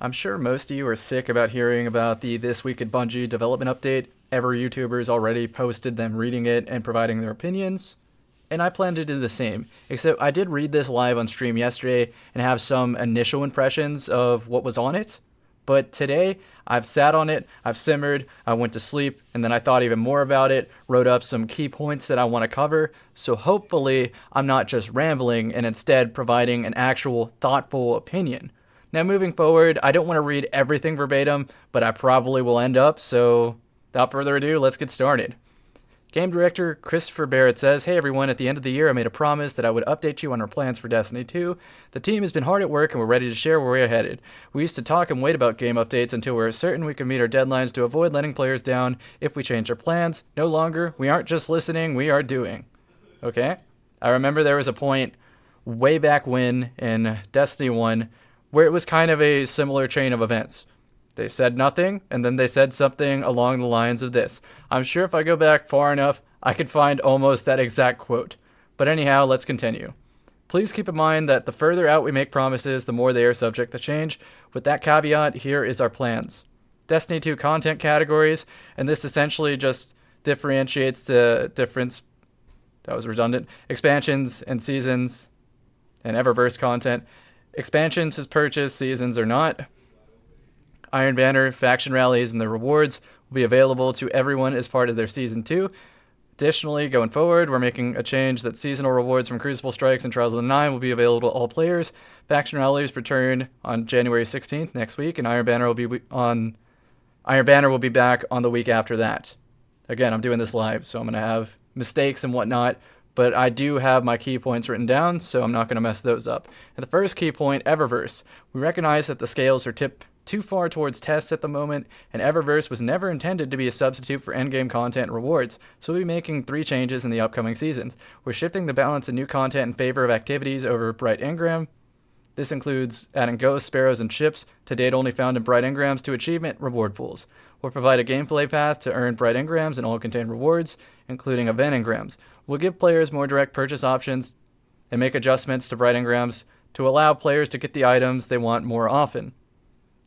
I'm sure most of you are sick about hearing about the This Week at Bungie development update. Every YouTuber's already posted them reading it and providing their opinions. And I plan to do the same, except I did read this live on stream yesterday and have some initial impressions of what was on it. But today, I've sat on it, I've simmered, I went to sleep, and then I thought even more about it, wrote up some key points that I want to cover, so hopefully I'm not just rambling and instead providing an actual thoughtful opinion. Now, moving forward, I don't want to read everything verbatim, but I probably will end up, so without further ado, let's get started. Game director Christopher Barrett says, "Hey everyone, at the end of the year I made a promise that I would update you on our plans for Destiny 2. The team has been hard at work and we're ready to share where we're headed. We used to talk and wait about game updates until we were certain we could meet our deadlines to avoid letting players down if we change our plans. No longer, we aren't just listening, we are doing." Okay? I remember there was a point way back when in Destiny 1 where it was kind of a similar chain of events. They said nothing, and then they said something along the lines of this. I'm sure if I go back far enough, I could find almost that exact quote. But anyhow, let's continue. Please keep in mind that the further out we make promises, the more they are subject to change. With that caveat, here is our plans. Destiny 2 content categories, and this essentially just differentiates the difference, that was redundant, expansions and seasons and Eververse content. Expansions is purchased, seasons are not. Iron Banner, faction rallies, and their rewards will be available to everyone as part of their Season 2. Additionally, going forward, we're making a change that seasonal rewards from Crucible Strikes and Trials of the Nine will be available to all players. Faction rallies return on January 16th next week, and Iron Banner will be back on the week after that. Again, I'm doing this live, so I'm going to have mistakes and whatnot, but I do have my key points written down, so I'm not going to mess those up. And the first key point, Eververse. We recognize that the scales are tipped too far towards tests at the moment, and Eververse was never intended to be a substitute for endgame content and rewards, so we'll be making 3 changes in the upcoming seasons. We're shifting the balance of new content in favor of activities over Bright Engram. This includes adding ghosts, sparrows, and ships, to date only found in Bright Engrams, to achievement reward pools. We'll provide a gameplay path to earn Bright Engrams and all contained rewards, including event engrams. We'll give players more direct purchase options and make adjustments to Bright Engrams to allow players to get the items they want more often.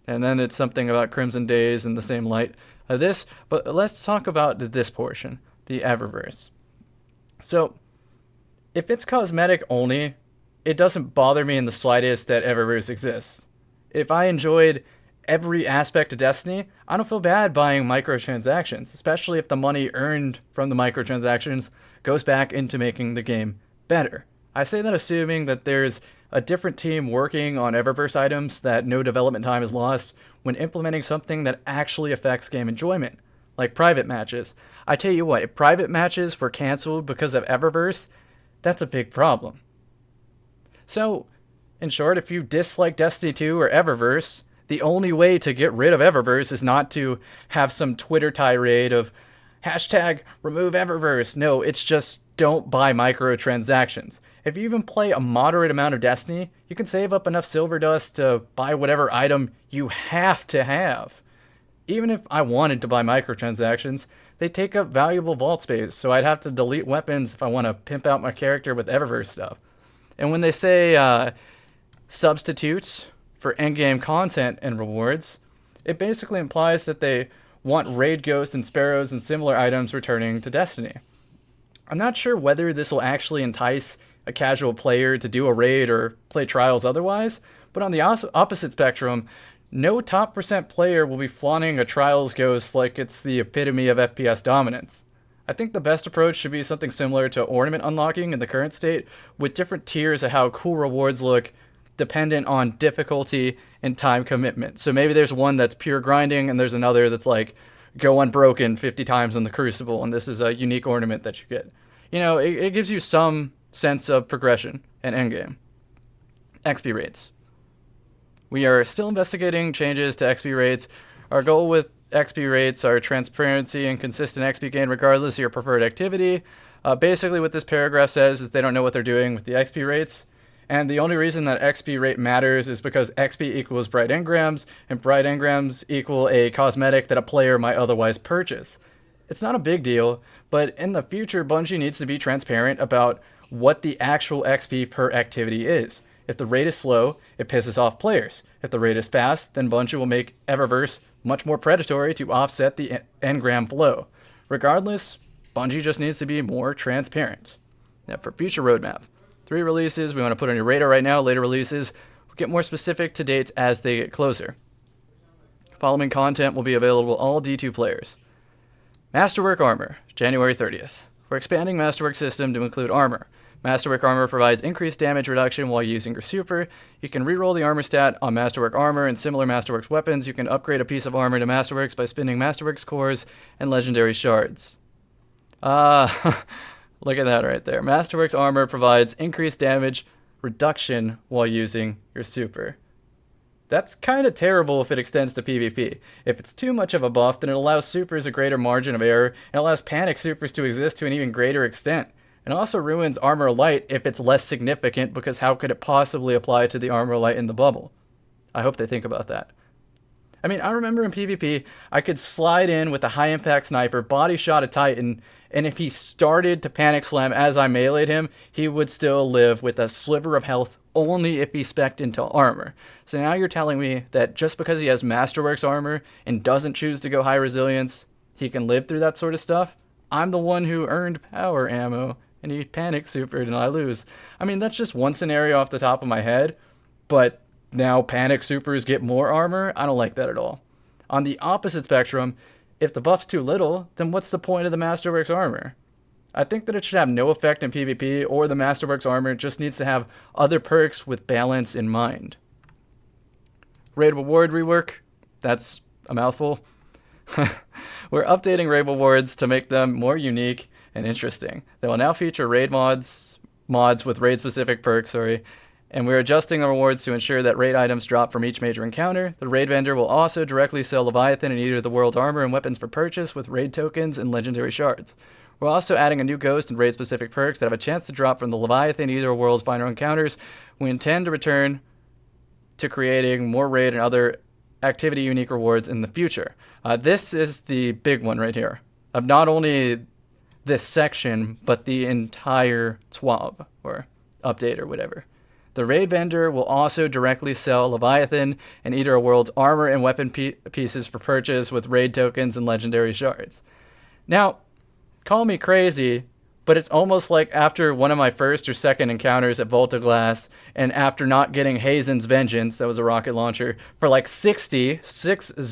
And then it's something about Crimson Days in the same light of this, but let's talk about this portion, the Eververse. So, if it's cosmetic only, it doesn't bother me in the slightest that Eververse exists. If I enjoyed every aspect of Destiny, I don't feel bad buying microtransactions, especially if the money earned from the microtransactions goes back into making the game better. I say that assuming that there's a different team working on Eververse items, that no development time is lost when implementing something that actually affects game enjoyment, like private matches. I tell you what, if private matches were canceled because of Eververse, that's a big problem. So, in short, if you dislike Destiny 2 or Eververse, the only way to get rid of Eververse is not to have some Twitter tirade of hashtag remove Eververse. No, it's just don't buy microtransactions. If you even play a moderate amount of Destiny, you can save up enough silver dust to buy whatever item you have to have. Even if I wanted to buy microtransactions, they take up valuable vault space, so I'd have to delete weapons if I want to pimp out my character with Eververse stuff. And when they say substitutes for endgame content and rewards, it basically implies that they want raid ghosts and sparrows and similar items returning to Destiny. I'm not sure whether this will actually entice a casual player to do a raid or play trials otherwise, but on the opposite spectrum, no top percent player will be flaunting a trials ghost like it's the epitome of FPS dominance. I think the best approach should be something similar to ornament unlocking in the current state, with different tiers of how cool rewards look dependent on difficulty and time commitment. So maybe there's one that's pure grinding and there's another that's like go unbroken 50 times in the Crucible, and this is a unique ornament that you get. You know, it gives you some sense of progression and endgame. XP rates. We are still investigating changes to XP rates. Our goal with XP rates are transparency and consistent XP gain regardless of your preferred activity. Basically what this paragraph says is they don't know what they're doing with the XP rates, and the only reason that XP rate matters is because XP equals bright engrams, and bright engrams equal a cosmetic that a player might otherwise purchase. It's not a big deal, but in the future Bungie needs to be transparent about what the actual XP per activity is. If the raid is slow, it pisses off players. If the raid is fast, then Bungie will make Eververse much more predatory to offset the engram flow. Regardless, Bungie just needs to be more transparent. Now for future roadmap. 3 releases we want to put on your radar right now. Later releases, we'll get more specific to dates as they get closer. Following content will be available to all D2 players. Masterwork Armor, January 30th. We're expanding Masterwork system to include armor. Masterwork Armor provides increased damage reduction while using your super. You can reroll the armor stat on Masterwork Armor and similar Masterworks weapons. You can upgrade a piece of armor to Masterworks by spinning Masterworks cores and legendary shards. Look at that right there. Masterworks Armor provides increased damage reduction while using your super. That's kind of terrible if it extends to PvP. If it's too much of a buff, then it allows supers a greater margin of error and allows panic supers to exist to an even greater extent. It also ruins Armor Light if it's less significant, because how could it possibly apply to the Armor Light in the bubble? I hope they think about that. I mean, I remember in PvP, I could slide in with a high-impact sniper, body shot a Titan, and if he started to panic slam as I meleeed him, he would still live with a sliver of health only if he spec'd into armor. So now you're telling me that just because he has Masterworks armor and doesn't choose to go high resilience, he can live through that sort of stuff? I'm the one who earned power ammo, and he panic supered and I lose. I mean, that's just one scenario off the top of my head, but now panic supers get more armor? I don't like that at all. On the opposite spectrum, if the buff's too little, then what's the point of the Masterworks armor? I think that it should have no effect in PvP, or the Masterworks armor just needs to have other perks with balance in mind. Raid reward rework, that's a mouthful. We're updating raid rewards to make them more unique and interesting. They will now feature raid mods with raid-specific perks, and we're adjusting the rewards to ensure that raid items drop from each major encounter. The raid vendor will also directly sell Leviathan and Eater of the World's armor and weapons for purchase with raid tokens and legendary shards. We're also adding a new ghost and raid-specific perks that have a chance to drop from the Leviathan and Eater of the World's final encounters. We intend to return to creating more raid and other activity-unique rewards in the future. This is the big one right here, of not only this section, but the entire TWAB, or update, or whatever. The raid vendor will also directly sell Leviathan and Eater of World's armor and weapon pieces for purchase with raid tokens and legendary shards. Now, call me crazy, but it's almost like after one of my first or second encounters at Volta Glass, and after not getting Hazen's Vengeance, that was a rocket launcher, for like 60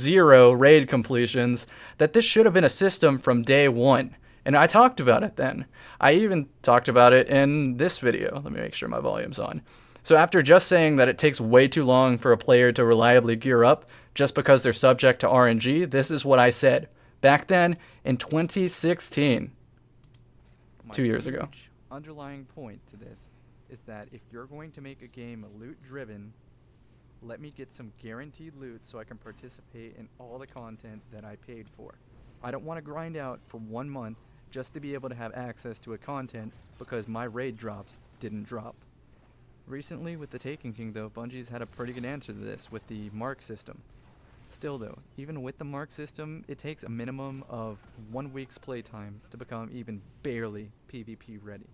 raid completions, that this should have been a system from day one. And I talked about it then. I even talked about it in this video. Let me make sure my volume's on. So after just saying that it takes way too long for a player to reliably gear up just because they're subject to RNG, this is what I said back then in 2016, 2 years ago. Underlying point to this is that if you're going to make a game loot driven, let me get some guaranteed loot so I can participate in all the content that I paid for. I don't want to grind out for 1 month just to be able to have access to a content because my raid drops didn't drop. Recently with the Taken King though, Bungie's had a pretty good answer to this with the mark system. Still though, even with the mark system, it takes a minimum of 1 week's playtime to become even barely PvP ready.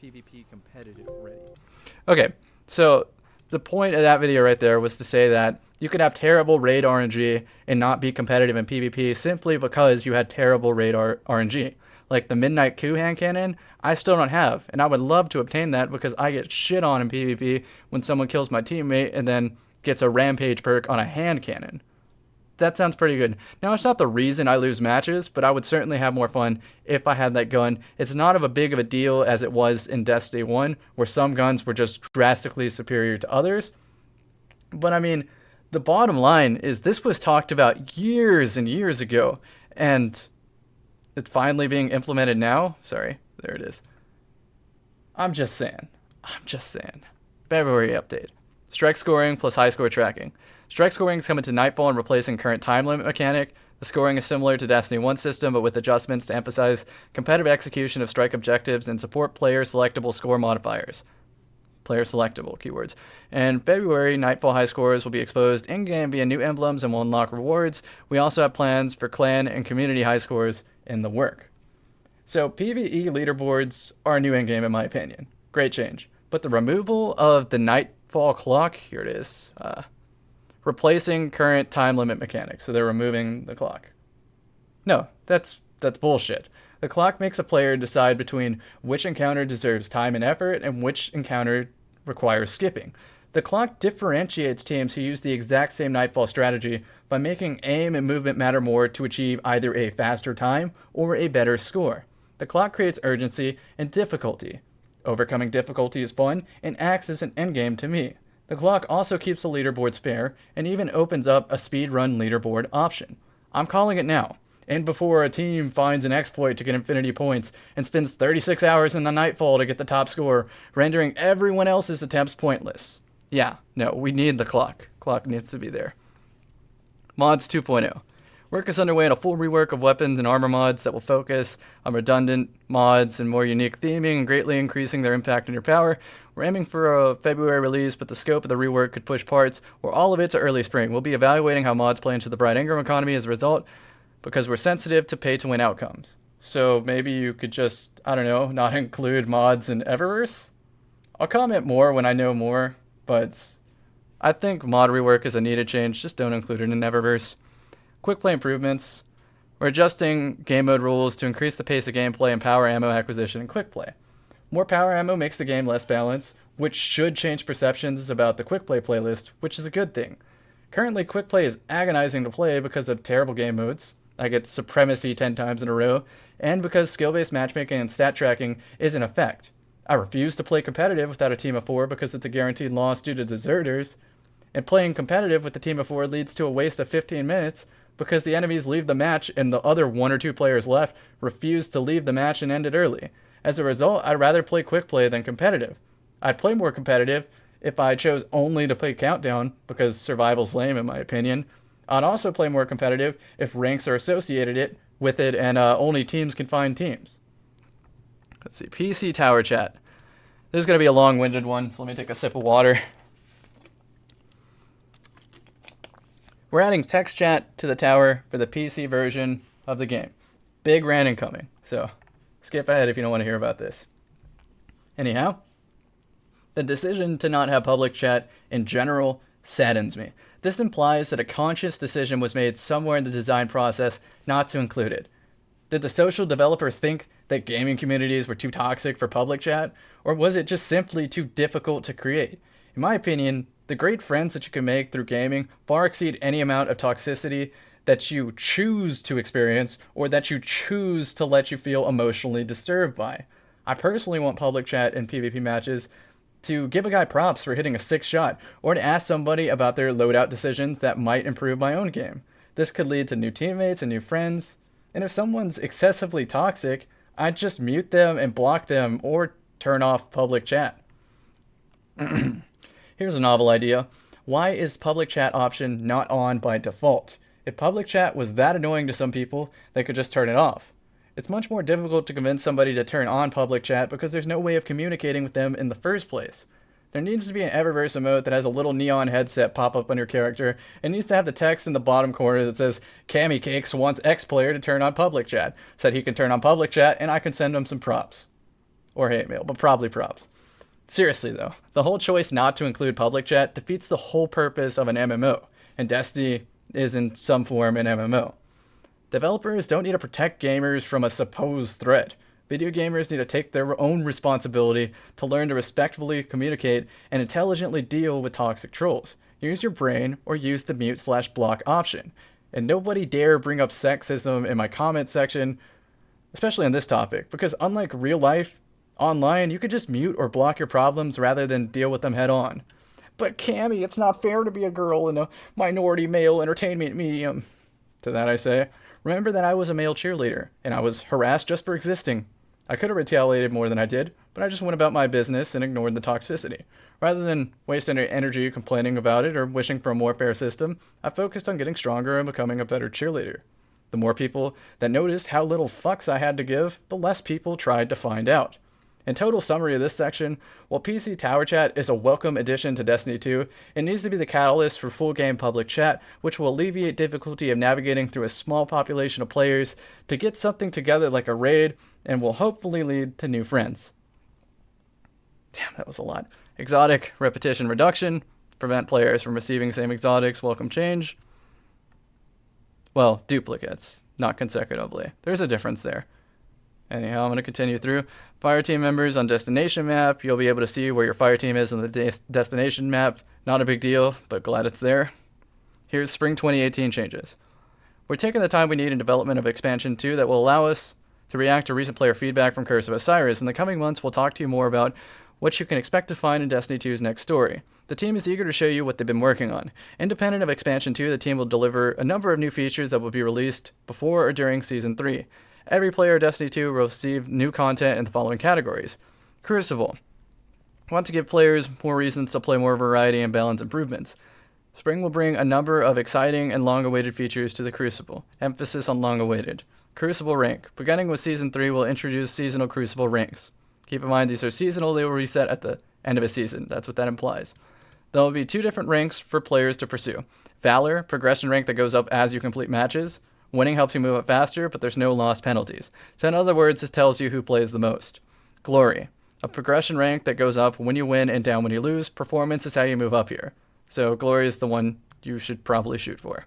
PvP competitive ready. Okay, so the point of that video right there was to say that you could have terrible raid RNG and not be competitive in PvP simply because you had terrible raid RNG. Like the Midnight Coup hand cannon, I still don't have, and I would love to obtain that because I get shit on in PvP when someone kills my teammate and then gets a rampage perk on a hand cannon. That sounds pretty good. Now, it's not the reason I lose matches, but I would certainly have more fun if I had that gun. It's not of a big of a deal as it was in Destiny 1, where some guns were just drastically superior to others. But I mean, the bottom line is this was talked about years and years ago, and it's finally being implemented now. Sorry, there it is. I'm just saying. February update. Strike scoring plus high score tracking. Strike scoring is coming to Nightfall and replacing current time limit mechanic. The scoring is similar to Destiny 1 system, but with adjustments to emphasize competitive execution of strike objectives and support player selectable score modifiers. Player selectable keywords. In February, Nightfall high scores will be exposed in-game via new emblems and will unlock rewards. We also have plans for clan and community high scores in the work. So PvE leaderboards are new in-game in my opinion. Great change. but the removal of the nightfall clock, here it is, replacing current time limit mechanics. So they're removing the clock. No, that's bullshit. The clock makes a player decide between which encounter deserves time and effort and which encounter requires skipping. The clock differentiates teams who use the exact same nightfall strategy by making aim and movement matter more to achieve either a faster time or a better score. The clock creates urgency and difficulty. Overcoming difficulty is fun and acts as an endgame to me. The clock also keeps the leaderboards fair and even opens up a speedrun leaderboard option. I'm calling it now. And before a team finds an exploit to get infinity points and spends 36 hours in the nightfall to get the top score, rendering everyone else's attempts pointless. Yeah, no, we need the clock. Clock needs to be there. Mods 2.0. Work is underway on a full rework of weapons and armor mods that will focus on redundant mods and more unique theming and greatly increasing their impact on your power. We're aiming for a February release, but the scope of the rework could push parts or all of it to early spring. We'll be evaluating how mods play into the Bright Ingram economy as a result, because we're sensitive to pay-to-win outcomes. So maybe you could just, I don't know, not include mods in Eververse? I'll comment more when I know more, but I think mod rework is a needed change. Just don't include it in Eververse. Quick play improvements. We're adjusting game mode rules to increase the pace of gameplay and power ammo acquisition in quick play. More power ammo makes the game less balanced, which should change perceptions about the quick play playlist, which is a good thing. Currently, quick play is agonizing to play because of terrible game modes. I get Supremacy 10 times in a row, and because skill-based matchmaking and stat tracking is in effect. I refuse to play competitive without a team of 4 because it's a guaranteed loss due to deserters, and playing competitive with a team of 4 leads to a waste of 15 minutes because the enemies leave the match and the other 1 or 2 players left refuse to leave the match and end it early. As a result, I'd rather play quick play than competitive. I'd play more competitive if I chose only to play Countdown, because survival's lame in my opinion. I'd also play more competitive if ranks are associated with it and only teams can find teams. Let's see, PC Tower Chat. This is going to be a long-winded one, so let me take a sip of water. We're adding text chat to the tower for the PC version of the game. Big rant incoming, so skip ahead if you don't want to hear about this. Anyhow, the decision to not have public chat in general saddens me. This implies that a conscious decision was made somewhere in the design process not to include it. Did the social developer think that gaming communities were too toxic for public chat, or was it just simply too difficult to create? In my opinion, the great friends that you can make through gaming far exceed any amount of toxicity that you choose to experience or that you choose to let you feel emotionally disturbed by. I personally want public chat in PvP matches to give a guy props for hitting a 6 shot, or to ask somebody about their loadout decisions that might improve my own game. This could lead to new teammates and new friends, and if someone's excessively toxic, I'd just mute them and block them or turn off public chat. Here's a novel idea. Why is public chat option not on by default? If public chat was that annoying to some people, they could just turn it off. It's much more difficult to convince somebody to turn on public chat because there's no way of communicating with them in the first place. There needs to be an Eververse emote that has a little neon headset pop up on your character and needs to have the text in the bottom corner that says, Cammy Cakes wants X player to turn on public chat, so that he can turn on public chat and I can send him some props. Or hate mail, but probably props. Seriously though, the whole choice not to include public chat defeats the whole purpose of an MMO, and Destiny is in some form an MMO. Developers don't need to protect gamers from a supposed threat. Video gamers need to take their own responsibility to learn to respectfully communicate and intelligently deal with toxic trolls. Use your brain or use the mute/block option. And nobody dare bring up sexism in my comment section, especially on this topic, because unlike real life, online, you could just mute or block your problems rather than deal with them head on. But Cammy, it's not fair to be a girl in a minority male entertainment medium. To that I say, remember that I was a male cheerleader, and I was harassed just for existing. I could have retaliated more than I did, but I just went about my business and ignored the toxicity. Rather than waste any energy complaining about it or wishing for a more fair system, I focused on getting stronger and becoming a better cheerleader. The more people that noticed how little fucks I had to give, the less people tried to find out. In total summary of this section, while PC Tower Chat is a welcome addition to Destiny 2, it needs to be the catalyst for full game public chat, which will alleviate difficulty of navigating through a small population of players to get something together like a raid, and will hopefully lead to new friends. Damn, that was a lot. Exotic repetition reduction. Prevent players from receiving same exotics. Welcome change. Well, duplicates, not consecutively. There's a difference there. Anyhow, I'm going to continue through. Fire team members on destination map. You'll be able to see where your fire team is on the destination map. Not a big deal, but glad it's there. Here's Spring 2018 changes. We're taking the time we need in development of Expansion 2 that will allow us to react to recent player feedback from Curse of Osiris. In the coming months, we'll talk to you more about what you can expect to find in Destiny 2's next story. The team is eager to show you what they've been working on. Independent of Expansion 2, the team will deliver a number of new features that will be released before or during Season 3. Every player of Destiny 2 will receive new content in the following categories. Crucible. We want to give players more reasons to play more variety and balance improvements. Spring will bring a number of exciting and long-awaited features to the Crucible. Emphasis on long-awaited. Crucible rank. Beginning with Season 3, we'll introduce seasonal Crucible ranks. Keep in mind these are seasonal, they will reset at the end of a season. That's what that implies. There will be 2 different ranks for players to pursue. Valor, progression rank that goes up as you complete matches. Winning helps you move up faster, but there's no lost penalties. So in other words, this tells you who plays the most. Glory, a progression rank that goes up when you win and down when you lose. Performance is how you move up here. So Glory is the one you should probably shoot for.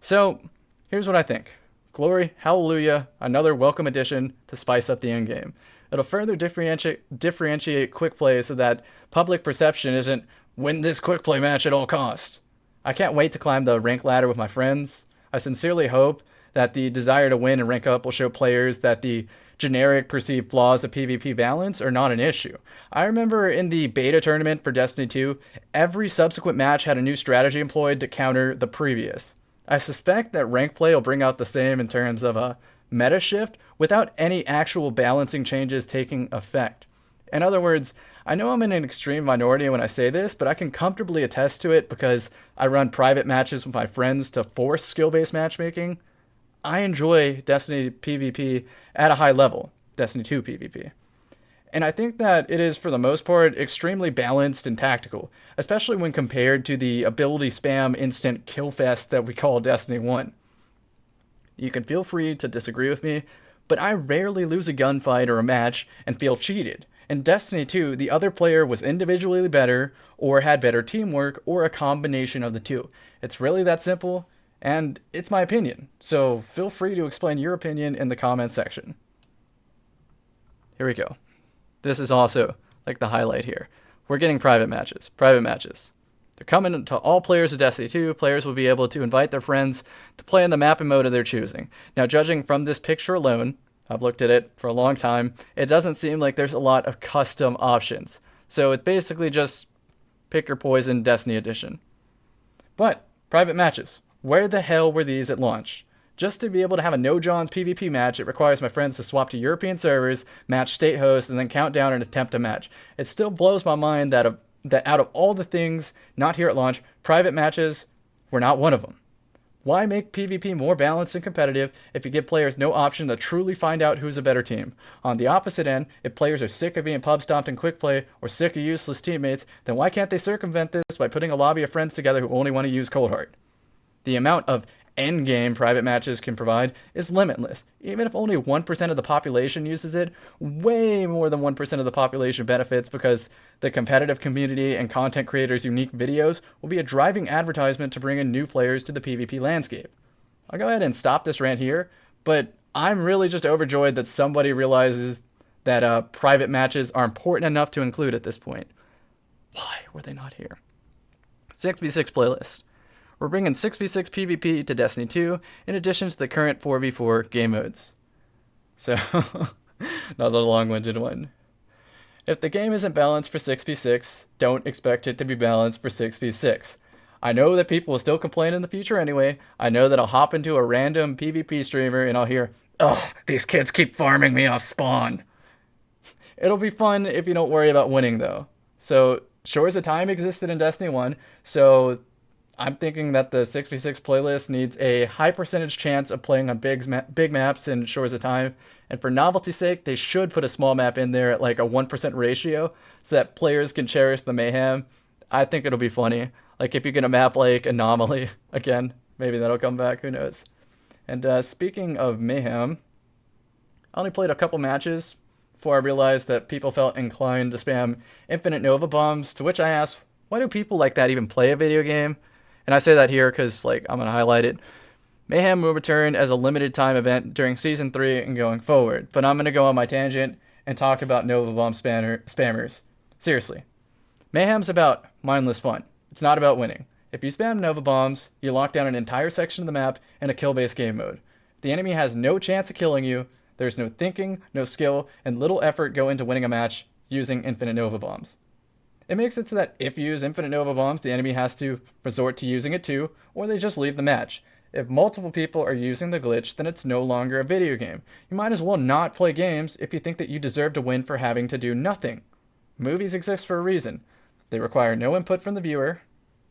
So here's what I think. Glory, hallelujah, another welcome addition to spice up the endgame. It'll further differentiate quick play so that public perception isn't win this quick play match at all costs. I can't wait to climb the rank ladder with my friends. I sincerely hope that the desire to win and rank up will show players that the generic perceived flaws of PvP balance are not an issue. I remember in the beta tournament for Destiny 2, every subsequent match had a new strategy employed to counter the previous. I suspect that rank play will bring out the same in terms of a meta shift without any actual balancing changes taking effect. In other words, I know I'm in an extreme minority when I say this, but I can comfortably attest to it because I run private matches with my friends to force skill-based matchmaking. I enjoy Destiny PvP at a high level, Destiny 2 PvP. And I think that it is, for the most part, extremely balanced and tactical, especially when compared to the ability spam instant kill fest that we call Destiny 1. You can feel free to disagree with me, but I rarely lose a gunfight or a match and feel cheated. In Destiny 2, the other player was individually better, or had better teamwork, or a combination of the two. It's really that simple, and it's my opinion, so feel free to explain your opinion in the comments section. Here we go. This is also like the highlight here. We're getting private matches. Private matches. They're coming to all players of Destiny 2. Players will be able to invite their friends to play in the map and mode of their choosing. Now, judging from this picture alone, I've looked at it for a long time, it doesn't seem like there's a lot of custom options. So it's basically just pick your poison Destiny edition. But, private matches. Where the hell were these at launch? Just to be able to have a no-Johns PvP match, it requires my friends to swap to European servers, match state hosts, and then count down and attempt a match. It still blows my mind that out of all the things not here at launch, private matches were not one of them. Why make PvP more balanced and competitive if you give players no option to truly find out who's a better team? On the opposite end, if players are sick of being pub stomped in quick play or sick of useless teammates, then why can't they circumvent this by putting a lobby of friends together who only want to use Cold Heart? The amount of endgame private matches can provide is limitless. Even if only 1% of the population uses it, way more than 1% of the population benefits because the competitive community and content creators' unique videos will be a driving advertisement to bring in new players to the PvP landscape. I'll go ahead and stop this rant here, but I'm really just overjoyed that somebody realizes that private matches are important enough to include at this point. Why were they not here? 6v6 playlist. We're bringing 6v6 PvP to Destiny 2, in addition to the current 4v4 game modes. So, not a long-winded one. If the game isn't balanced for 6v6, don't expect it to be balanced for 6v6. I know that people will still complain in the future anyway. I know that I'll hop into a random PvP streamer and I'll hear, "Ugh, these kids keep farming me off spawn." It'll be fun if you don't worry about winning, though. So, Shores of Time existed in Destiny 1, so I'm thinking that the 6v6 playlist needs a high percentage chance of playing on big maps in Shores of Time. And for novelty's sake, they should put a small map in there at like a 1% ratio so that players can cherish the mayhem. I think it'll be funny. Like if you get a map like Anomaly, again, maybe that'll come back, who knows. And speaking of mayhem, I only played a couple matches before I realized that people felt inclined to spam infinite Nova bombs, to which I asked, why do people like that even play a video game? And I say that here because, like, I'm going to highlight it. Mayhem will return as a limited time event during Season 3 and going forward, but I'm going to go on my tangent and talk about Nova Bomb spammers. Seriously. Mayhem's about mindless fun. It's not about winning. If you spam Nova Bombs, you lock down an entire section of the map in a kill-based game mode. If the enemy has no chance of killing you, there's no thinking, no skill, and little effort go into winning a match using infinite Nova Bombs. It makes it so that if you use infinite Nova Bombs, the enemy has to resort to using it too, or they just leave the match. If multiple people are using the glitch, then it's no longer a video game. You might as well not play games if you think that you deserve to win for having to do nothing. Movies exist for a reason. They require no input from the viewer.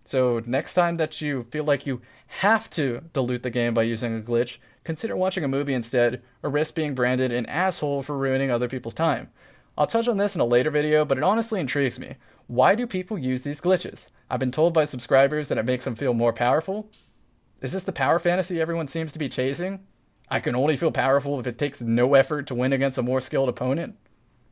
So next time that you feel like you have to dilute the game by using a glitch, consider watching a movie instead, or risk being branded an asshole for ruining other people's time. I'll touch on this in a later video, but it honestly intrigues me. Why do people use these glitches? I've been told by subscribers that it makes them feel more powerful. Is this the power fantasy everyone seems to be chasing? I can only feel powerful if it takes no effort to win against a more skilled opponent?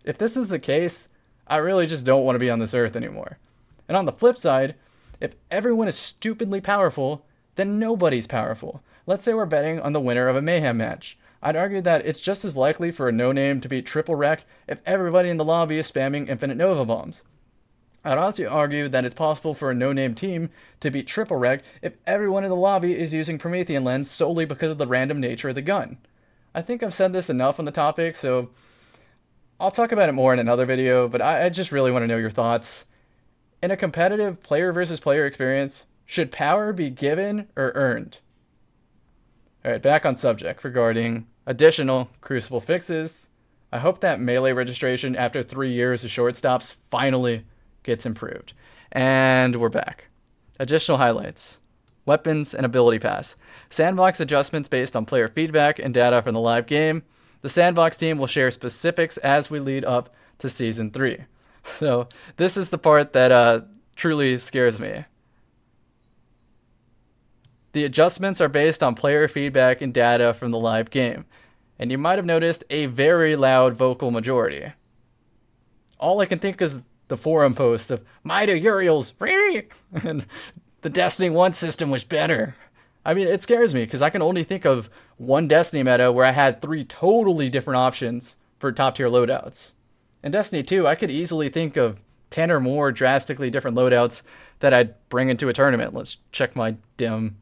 If this is the case, I really just don't want to be on this earth anymore. And on the flip side, if everyone is stupidly powerful, then nobody's powerful. Let's say we're betting on the winner of a Mayhem match. I'd argue that it's just as likely for a no-name to beat Triple Wreck if everybody in the lobby is spamming infinite Nova Bombs. I'd also argue that it's possible for a no-name team to beat Triple Wreck if everyone in the lobby is using Promethean Lens solely because of the random nature of the gun. I think I've said this enough on the topic, so I'll talk about it more in another video, but I just really want to know your thoughts. In a competitive player versus player experience, should power be given or earned? Alright, back on subject regarding additional Crucible fixes. I hope that melee registration after 3 years of shortstops finally gets improved. And we're back. Additional highlights. Weapons and ability pass. Sandbox adjustments based on player feedback and data from the live game. The Sandbox team will share specifics as we lead up to Season 3. So this is the part that truly scares me. The adjustments are based on player feedback and data from the live game. And you might have noticed a very loud vocal majority. All I can think is the forum post of Mida Uriel's and the Destiny 1 system was better. I mean, it scares me because I can only think of one Destiny meta where I had 3 totally different options for top tier loadouts. In Destiny 2, I could easily think of 10 or more drastically different loadouts that I'd bring into a tournament. Let's check my dim.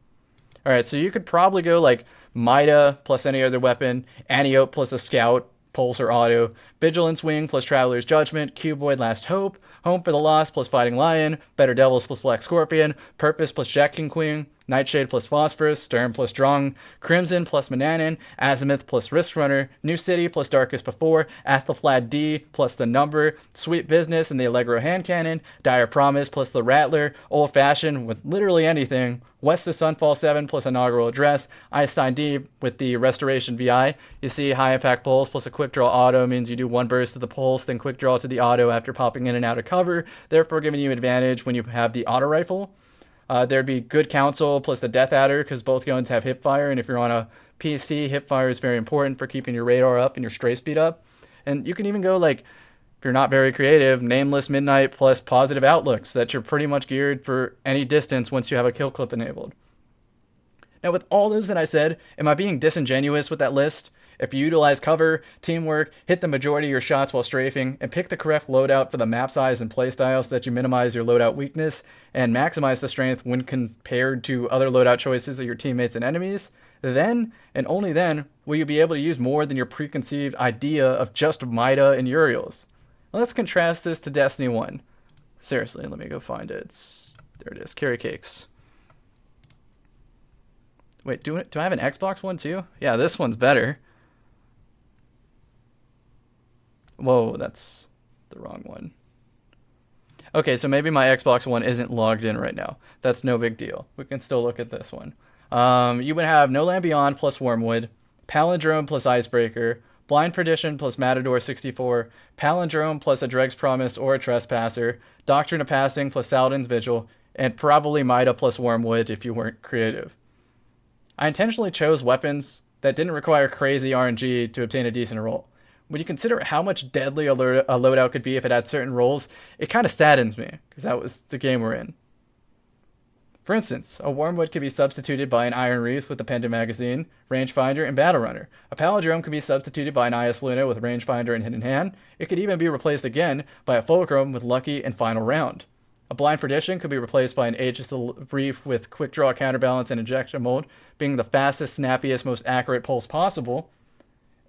Alright, so you could probably go like Mida plus any other weapon, Antiope plus a scout, pulse or auto, Vigilance Wing plus Traveler's Judgment, Cuboid Last Hope, Home for the Lost plus Fighting Lion, Better Devils plus Black Scorpion, Purpose plus Jack King Queen, Nightshade plus Phosphorus, Stern plus Drong, Crimson plus Mananan, Azimuth plus Risk Runner, New City plus Darkest Before, Athelflaed D plus The Number, Sweet Business and the Allegro Hand Cannon, Dire Promise plus the Rattler, Old Fashioned with literally anything, West of Sunfall 7 plus Inaugural Address, Einstein D with the Restoration VI. You see High Impact Pulse plus a Quick Draw Auto means you do one burst to the Pulse, then Quick Draw to the Auto after popping in and out of cover, therefore giving you advantage when you have the Auto Rifle. There'd be Good Counsel plus the Death Adder because both guns have hipfire, and if you're on a PC, hipfire is very important for keeping your radar up and your stray speed up. And you can even go like, if you're not very creative, Nameless Midnight plus Positive Outlook, so that you're pretty much geared for any distance once you have a kill clip enabled. Now with all those that I said, am I being disingenuous with that list? If you utilize cover, teamwork, hit the majority of your shots while strafing, and pick the correct loadout for the map size and playstyle so that you minimize your loadout weakness and maximize the strength when compared to other loadout choices of your teammates and enemies, then, and only then, will you be able to use more than your preconceived idea of just Mida and Uriel's. Let's contrast this to Destiny 1. Seriously, let me go find it. There it is, Carry Cakes. Wait, do I have an Xbox One too? Yeah, this one's better. Whoa, that's the wrong one. Okay, so maybe my Xbox One isn't logged in right now. That's no big deal. We can still look at this one. You would have No Land Beyond plus Wormwood, Palindrome plus Icebreaker, Blind Perdition plus Matador 64, Palindrome plus a Dreg's Promise or a Trespasser, Doctrine of Passing plus Saladin's Vigil, and probably Mida plus Wormwood if you weren't creative. I intentionally chose weapons that didn't require crazy RNG to obtain a decent roll. when you consider how much deadly a loadout could be if it had certain roles, it kind of saddens me, because that was the game we're in. For instance, a Wormwood could be substituted by an Iron Wreath with a Pendant Magazine, Rangefinder, and Battle Runner. A Palindrome could be substituted by an Ias Luna with Rangefinder and Hidden Hand. It could even be replaced again by a Fulcrum with Lucky and Final Round. A Blind Perdition could be replaced by an Aegis Reef with Quick Draw, Counterbalance, and Injection Mold, being the fastest, snappiest, most accurate pulse possible.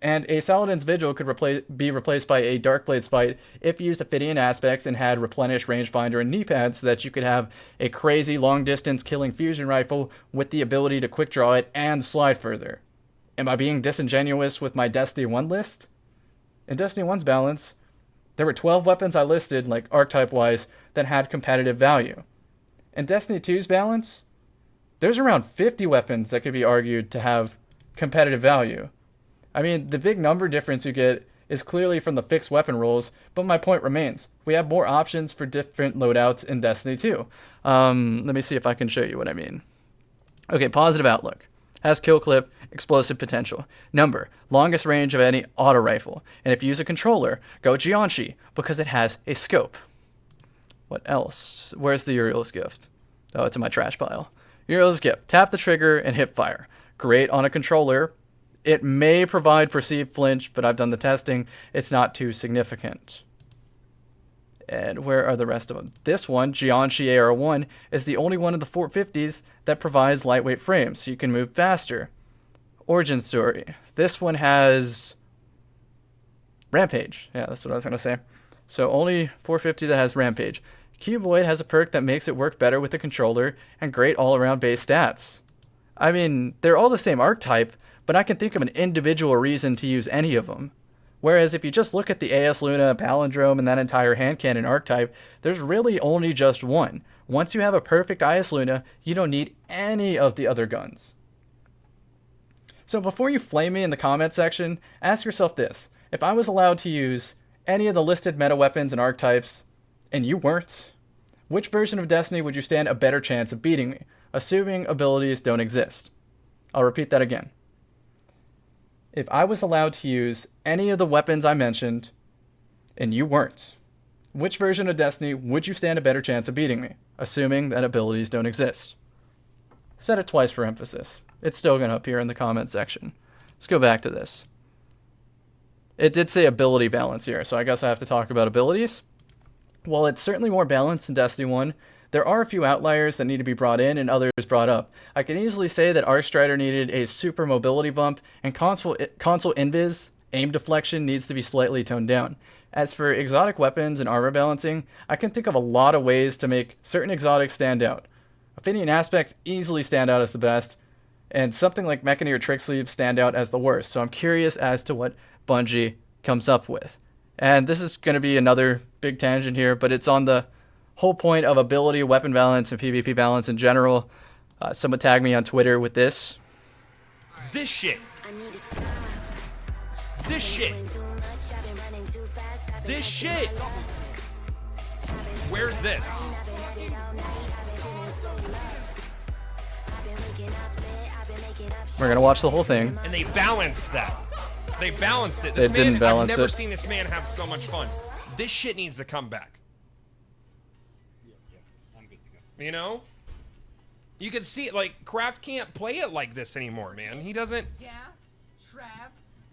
And a Saladin's Vigil could be replaced by a Darkblade Spite if used Ophidian aspects and had replenished rangefinder and knee pads so that you could have a crazy long-distance killing fusion rifle with the ability to quick draw it and slide further. Am I being disingenuous with my Destiny 1 list? In Destiny 1's balance, there were 12 weapons I listed, like archetype-wise, that had competitive value. In Destiny 2's balance, there's around 50 weapons that could be argued to have competitive value. I mean, the big number difference you get is clearly from the fixed weapon rolls, but my point remains. We have more options for different loadouts in Destiny 2. Let me see if I can show you what I mean. Okay, positive outlook. Has kill clip, explosive potential. Number, longest range of any auto rifle. And if you use a controller, go Jianshi, because it has a scope. What else? Where's the Uriel's Gift? Oh, it's in my trash pile. Uriel's Gift. Tap the trigger and hip fire. Great on a controller. It may provide perceived flinch, but I've done the testing. It's not too significant. And where are the rest of them? This one, Jianshi AR1, is the only one of the 450s that provides lightweight frames, so you can move faster. Origin story. This one has Rampage. Yeah, that's what I was going to say. So only 450 that has Rampage. Cuboid has a perk that makes it work better with the controller, and great all-around base stats. I mean, they're all the same archetype, but I can think of an individual reason to use any of them. Whereas if you just look at the AS Luna, Palindrome, and that entire hand cannon archetype, there's really only just one. Once you have a perfect AS Luna, you don't need any of the other guns. So before you flame me in the comment section, ask yourself this. If I was allowed to use any of the listed meta weapons and archetypes, and you weren't, which version of Destiny would you stand a better chance of beating me, assuming abilities don't exist? I'll repeat that again. If I was allowed to use any of the weapons I mentioned, and you weren't, which version of Destiny would you stand a better chance of beating me, assuming that abilities don't exist? Said it twice for emphasis. It's still going to appear in the comment section. Let's go back to this. It did say ability balance here, so I guess I have to talk about abilities. While it's certainly more balanced in Destiny 1, there are a few outliers that need to be brought in and others brought up. I can easily say that Arcstrider needed a super mobility bump, and console invis, aim deflection, needs to be slightly toned down. As for exotic weapons and armor balancing, I can think of a lot of ways to make certain exotics stand out. Ophidian aspects easily stand out as the best, and something like Mechaneer Trick Sleeves stand out as the worst, so I'm curious as to what Bungie comes up with. And this is going to be another big tangent here, but it's on the whole point of ability, weapon balance, and PvP balance in general. Someone tagged me on Twitter with this. This shit. This shit. This shit. Where's this? We're going to watch the whole thing. And they balanced that. They balanced it. They didn't balance it. I've never seen this man have so much fun. This shit needs to come back. You know? You can see it, like, Kraft can't play it like this anymore, man. He doesn't... Yeah, Trav,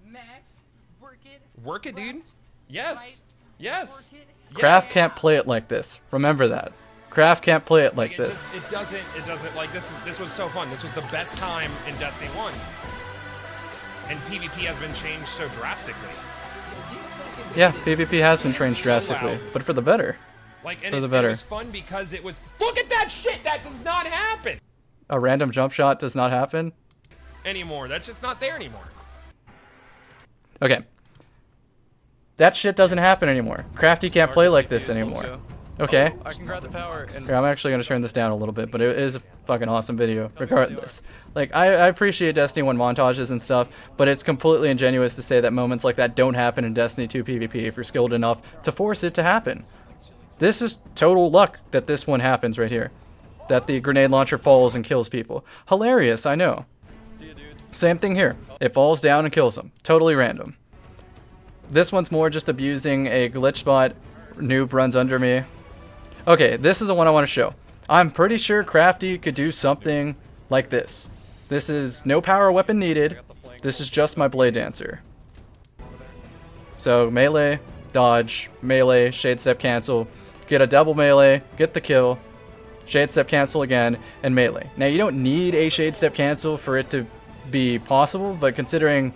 Max, work it. Work it, dude. Yes. Right. Yes. Work it. Kraft Yes. can't play it like this. Remember that. Kraft can't play it like this. It doesn't, like, this was so fun. This was the best time in Destiny 1. And PvP has been changed so drastically. Yeah, PvP has been changed drastically, but for the better. Like, and For the it better. was fun because it was... Look at that shit! That does not happen! A random jump shot does not happen? Anymore. That's just not there anymore. Okay. That shit doesn't happen anymore. Crafty can't play like this anymore. Okay. I can grab the power and Here, I'm actually going to turn this down a little bit, but it is a fucking awesome video, regardless. Like, I appreciate Destiny 1 montages and stuff, but it's completely ingenuous to say that moments like that don't happen in Destiny 2 PvP if you're skilled enough to force it to happen. This is total luck that this one happens right here. That the grenade launcher falls and kills people. Hilarious, I know. Same thing here. It falls down and kills them. Totally random. This one's more just abusing a glitch bot. Noob runs under me. Okay, this is the one I want to show. I'm pretty sure Crafty could do something like this. This is no power weapon needed. This is just my Blade Dancer. So melee, dodge, melee, shade step cancel, get a double melee, get the kill, shade step cancel again, and melee. Now you don't need a shade step cancel for it to be possible, but considering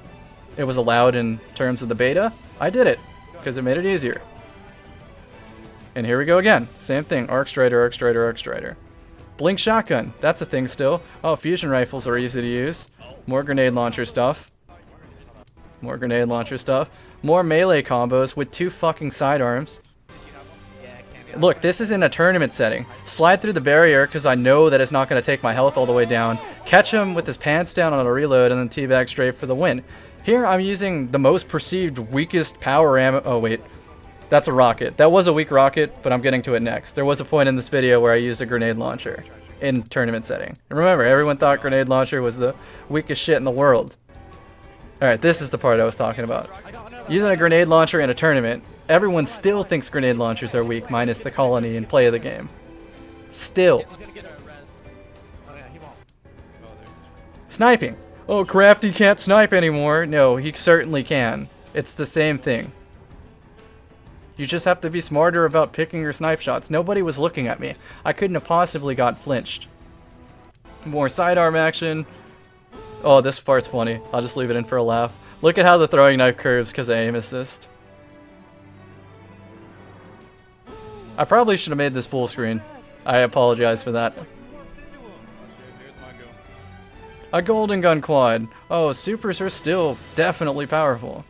it was allowed in terms of the beta, I did it because it made it easier. And here we go again. Same thing. Arc Strider, Arc Strider, Arc Strider. Blink Shotgun. That's a thing still. Oh, fusion rifles are easy to use. More grenade launcher stuff. More grenade launcher stuff. More melee combos with 2 fucking sidearms. Look, this is in a tournament setting. Slide through the barrier because I know that it's not going to take my health all the way down. Catch him with his pants down on a reload and then teabag straight for the win. Here I'm using the most perceived weakest power ammo. Oh, wait. That's a rocket. That was a weak rocket, but I'm getting to it next. There was a point in this video where I used a grenade launcher in tournament setting. And remember, everyone thought grenade launcher was the weakest shit in the world. Alright, this is the part I was talking about. Using a grenade launcher in a tournament, everyone still thinks grenade launchers are weak, minus the colony and play of the game. Still. Sniping. Oh, Crafty can't snipe anymore. No, he certainly can. It's the same thing. You just have to be smarter about picking your snipe shots. Nobody was looking at me. I couldn't have possibly got flinched. More sidearm action. Oh, this part's funny. I'll just leave it in for a laugh. Look at how the throwing knife curves because of aim assist. I probably should have made this full screen. I apologize for that. A golden gun quad. Oh, supers are still definitely powerful.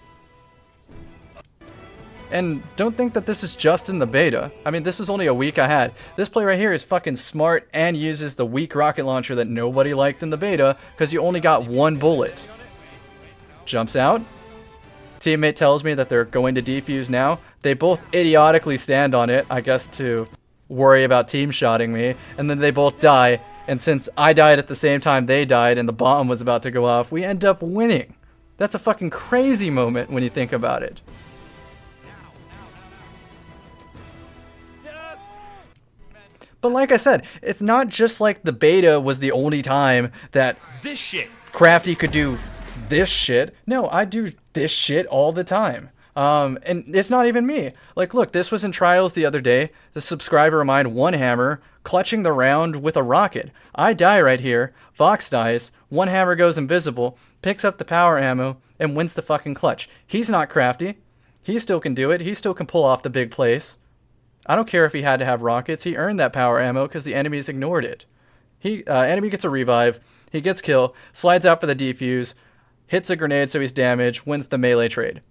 And don't think that this is just in the beta. I mean, this is only a week I had. This play right here is fucking smart and uses the weak rocket launcher that nobody liked in the beta because you only got 1 bullet. Jumps out. Teammate tells me that they're going to defuse now. They both idiotically stand on it, I guess to worry about team shotting me. And then they both die. And since I died at the same time they died and the bomb was about to go off, we end up winning. That's a fucking crazy moment when you think about it. But like I said, it's not just like the beta was the only time that This shit. Crafty could do this shit. No, I do this shit all the time. And it's not even me. Like, look, this was in trials the other day. The subscriber of mine, One Hammer, clutching the round with a rocket. I die right here. Vox dies. One Hammer goes invisible, picks up the power ammo, and wins the fucking clutch. He's not Crafty. He still can do it. He still can pull off the big plays. I don't care if he had to have rockets. He earned that power ammo because the enemies ignored it. Enemy gets a revive. He gets kill. Slides out for the defuse. Hits a grenade so he's damaged. Wins the melee trade.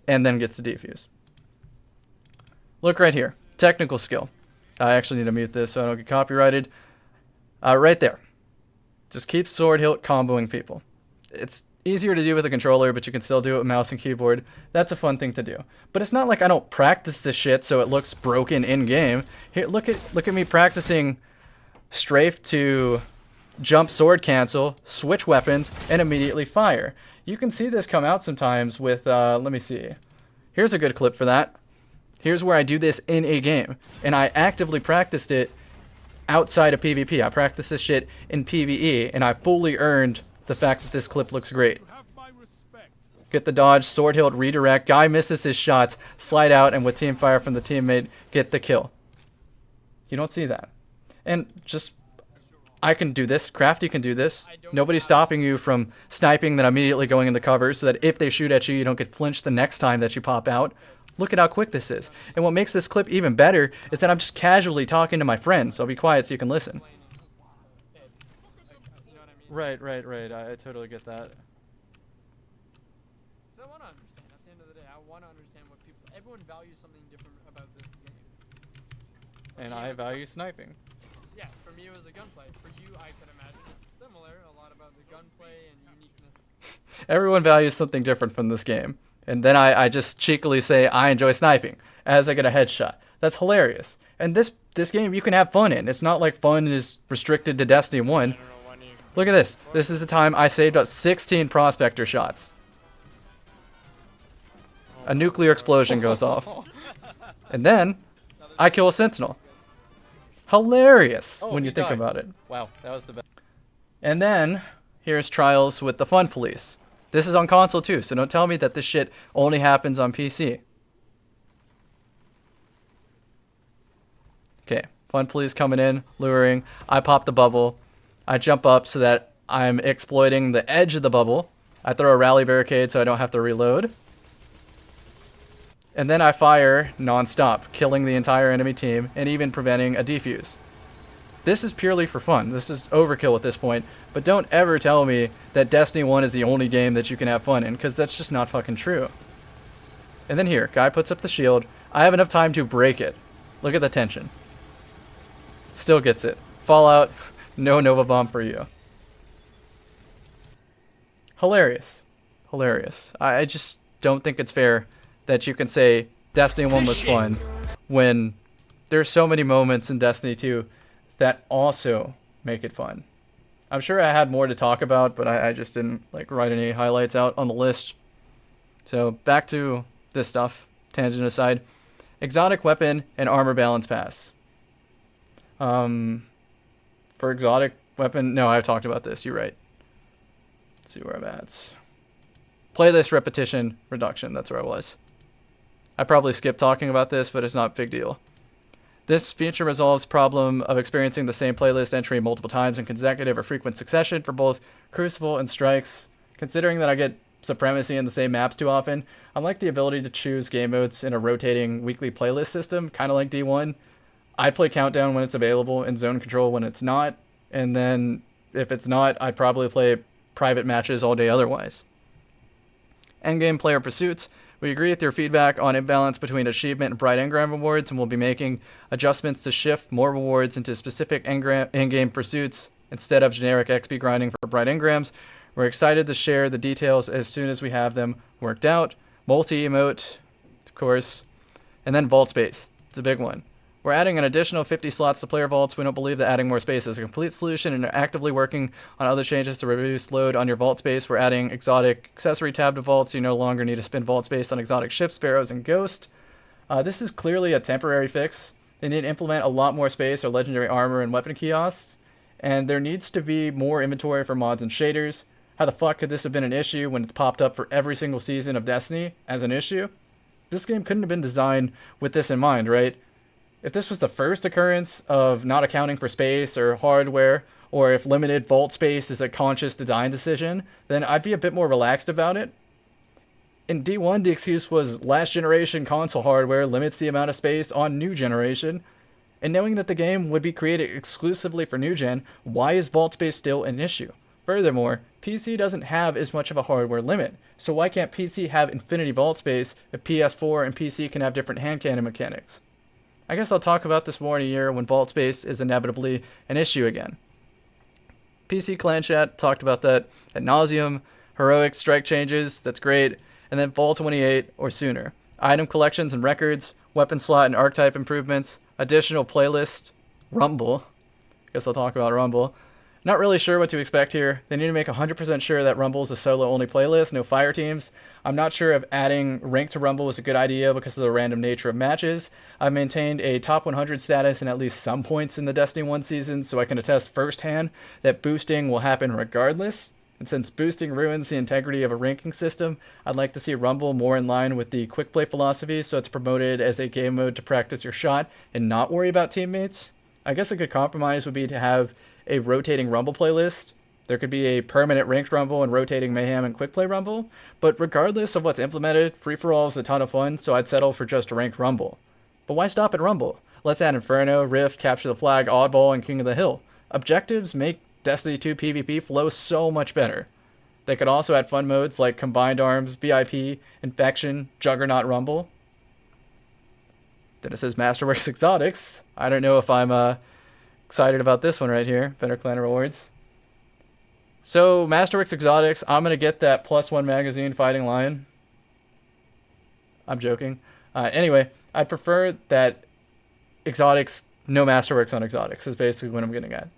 And then gets the defuse. Look right here. Technical skill. I actually need to mute this so I don't get copyrighted. Right there. Just keep sword hilt comboing people. It's easier to do with a controller, but you can still do it with mouse and keyboard. That's a fun thing to do. But it's not like I don't practice this shit so it looks broken in-game. Here, look at me practicing strafe to jump sword cancel, switch weapons, and immediately fire. You can see this come out sometimes with, let me see. Here's a good clip for that. Here's where I do this in a game. And I actively practiced it outside of PvP. I practiced this shit in PvE, and I fully earned the fact that this clip looks great. Get the dodge, sword hilt, redirect. Guy misses his shots, slide out, and with team fire from the teammate, get the kill. You don't see that. And just, I can do this. Crafty can do this. Nobody's stopping you from sniping, then immediately going into cover so that if they shoot at you, you don't get flinched the next time that you pop out. Look at how quick this is. And what makes this clip even better is that I'm just casually talking to my friends. I'll be quiet so you can listen. Right. I totally get that. I want to understand. At the end of the day, I want to understand what people. Everyone values something different about this game. And I value sniping. Yeah, for me it was the gunplay. For you, I could imagine it's similar. A lot about the gunplay and uniqueness. Everyone values something different from this game. And then I just cheekily say I enjoy sniping as I get a headshot. That's hilarious. And this game you can have fun in. It's not like fun is restricted to Destiny 1. Look at this. This is the time I saved up 16 prospector shots. A nuclear explosion goes off. And then I kill a sentinel. Hilarious when you think about it. Wow, that was the best. And then here's Trials with the Fun Police. This is on console too, so don't tell me that this shit only happens on PC. Okay, Fun Police coming in, luring. I pop the bubble. I jump up so that I'm exploiting the edge of the bubble. I throw a rally barricade so I don't have to reload. And then I fire non-stop, killing the entire enemy team and even preventing a defuse. This is purely for fun. This is overkill at this point, but don't ever tell me that Destiny 1 is the only game that you can have fun in, because that's just not fucking true. And then here, guy puts up the shield. I have enough time to break it. Look at the tension. Still gets it. Fallout, no Nova Bomb for you. Hilarious. Hilarious. I just don't think it's fair that you can say Destiny 1 was fun when there's so many moments in Destiny 2 that also make it fun. I'm sure I had more to talk about, but I just didn't write any highlights out on the list. So back to this stuff, tangent aside. Exotic weapon and armor balance pass. For exotic weapon, no, I've talked about this, you're right. Let's see where I'm at. Playlist repetition reduction, that's where I was. I probably skipped talking about this, but it's not a big deal. This feature resolves problem of experiencing the same playlist entry multiple times in consecutive or frequent succession for both Crucible and Strikes. Considering that I get Supremacy in the same maps too often, I like the ability to choose game modes in a rotating weekly playlist system, kind of like D1. I play Countdown when it's available and Zone Control when it's not, and then if it's not, I'd probably play private matches all day otherwise. Endgame player pursuits. We agree with your feedback on imbalance between achievement and bright engram rewards, and we'll be making adjustments to shift more rewards into specific endgame pursuits instead of generic XP grinding for bright engrams. We're excited to share the details as soon as we have them worked out. Multi-emote, of course, and then vault space, the big one. We're adding an additional 50 slots to player vaults. We don't believe that adding more space is a complete solution and are actively working on other changes to reduce load on your vault space. We're adding exotic accessory tab to vaults. You no longer need to spend vault space on exotic ships, sparrows, and ghost. This is clearly a temporary fix. They need to implement a lot more space or legendary armor and weapon kiosks. And there needs to be more inventory for mods and shaders. How the fuck could this have been an issue when it's popped up for every single season of Destiny as an issue? This game couldn't have been designed with this in mind, right? If this was the first occurrence of not accounting for space or hardware, or if limited vault space is a conscious design decision, then I'd be a bit more relaxed about it. In D1, the excuse was last generation console hardware limits the amount of space on new generation. And knowing that the game would be created exclusively for new gen, why is vault space still an issue? Furthermore, PC doesn't have as much of a hardware limit, so why can't PC have infinity vault space if PS4 and PC can have different hand cannon mechanics? I guess I'll talk about this more in a year when vault space is inevitably an issue again. PC Clan Chat talked about that ad nauseum. Heroic strike changes, that's great. And then Vault 28 or sooner. Item collections and records, weapon slot and archetype improvements, additional playlist, Rumble. Guess I'll talk about Rumble. Not really sure what to expect here. They need to make 100% sure that Rumble is a solo-only playlist, no fire teams. I'm not sure if adding rank to Rumble is a good idea because of the random nature of matches. I've maintained a top 100 status in at least some points in the Destiny 1 season, so I can attest firsthand that boosting will happen regardless. And since boosting ruins the integrity of a ranking system, I'd like to see Rumble more in line with the quick play philosophy, so it's promoted as a game mode to practice your shot and not worry about teammates. I guess a good compromise would be to have a rotating Rumble playlist. There could be a permanent ranked Rumble and rotating Mayhem and Quick Play Rumble, but regardless of what's implemented, free-for-all is a ton of fun, so I'd settle for just a ranked Rumble. But why stop at Rumble? Let's add Inferno, Rift, Capture the Flag, Oddball, and King of the Hill. Objectives make Destiny 2 PvP flow so much better. They could also add fun modes like Combined Arms, VIP, Infection, Juggernaut Rumble. Then it says Masterworks Exotics. I don't know if I'm excited about this one right here. Better Clan Rewards. So, Masterworks Exotics, I'm going to get that +1 magazine Fighting Lion. I'm joking. Anyway, I prefer that Exotics, no Masterworks on Exotics, is basically what I'm getting at.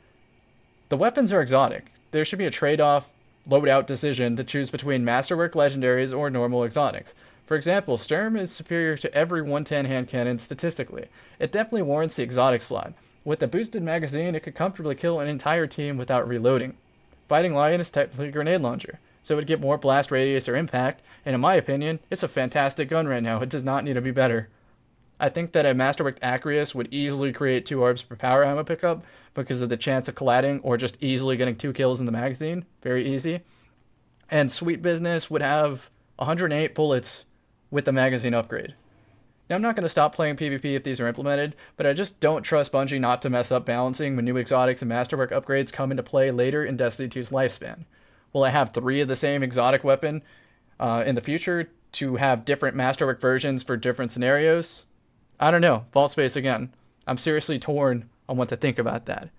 The weapons are exotic. There should be a trade-off loadout decision to choose between Masterwork Legendaries or normal Exotics. For example, Sturm is superior to every 110 hand cannon statistically. It definitely warrants the exotic slot. With a boosted magazine, it could comfortably kill an entire team without reloading. Fighting Lion is technically a grenade launcher, so it would get more blast radius or impact, and in my opinion, it's a fantastic gun right now. It does not need to be better. I think that a Masterwork Acreus would easily create 2 ARBs per power ammo pickup because of the chance of colliding or just easily getting 2 kills in the magazine. Very easy. And Sweet Business would have 108 bullets with the magazine upgrade. Now, I'm not going to stop playing PvP if these are implemented, but I just don't trust Bungie not to mess up balancing when new exotics and Masterwork upgrades come into play later in Destiny 2's lifespan. Will I have 3 of the same exotic weapon in the future to have different Masterwork versions for different scenarios? I don't know. Vault Space again. I'm seriously torn on what to think about that.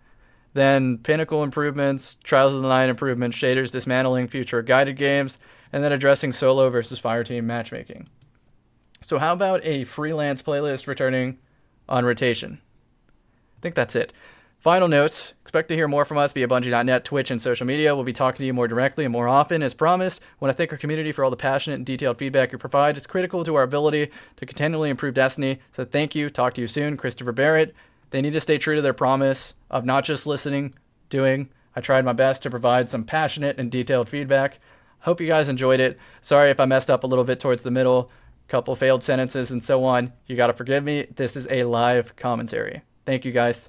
Then Pinnacle improvements, Trials of the Night improvements, shaders dismantling future guided games, and then addressing solo versus fireteam matchmaking. So how about a freelance playlist returning on rotation? I think that's it. Final notes. Expect to hear more from us via Bungie.net, Twitch, and social media. We'll be talking to you more directly and more often. As promised, I want to thank our community for all the passionate and detailed feedback you provide. It's critical to our ability to continually improve Destiny. So thank you. Talk to you soon. Christopher Barrett. They need to stay true to their promise of not just listening, doing. I tried my best to provide some passionate and detailed feedback. Hope you guys enjoyed it. Sorry if I messed up a little bit towards the middle, couple failed sentences and so on. You got to forgive me. This is a live commentary. Thank you guys.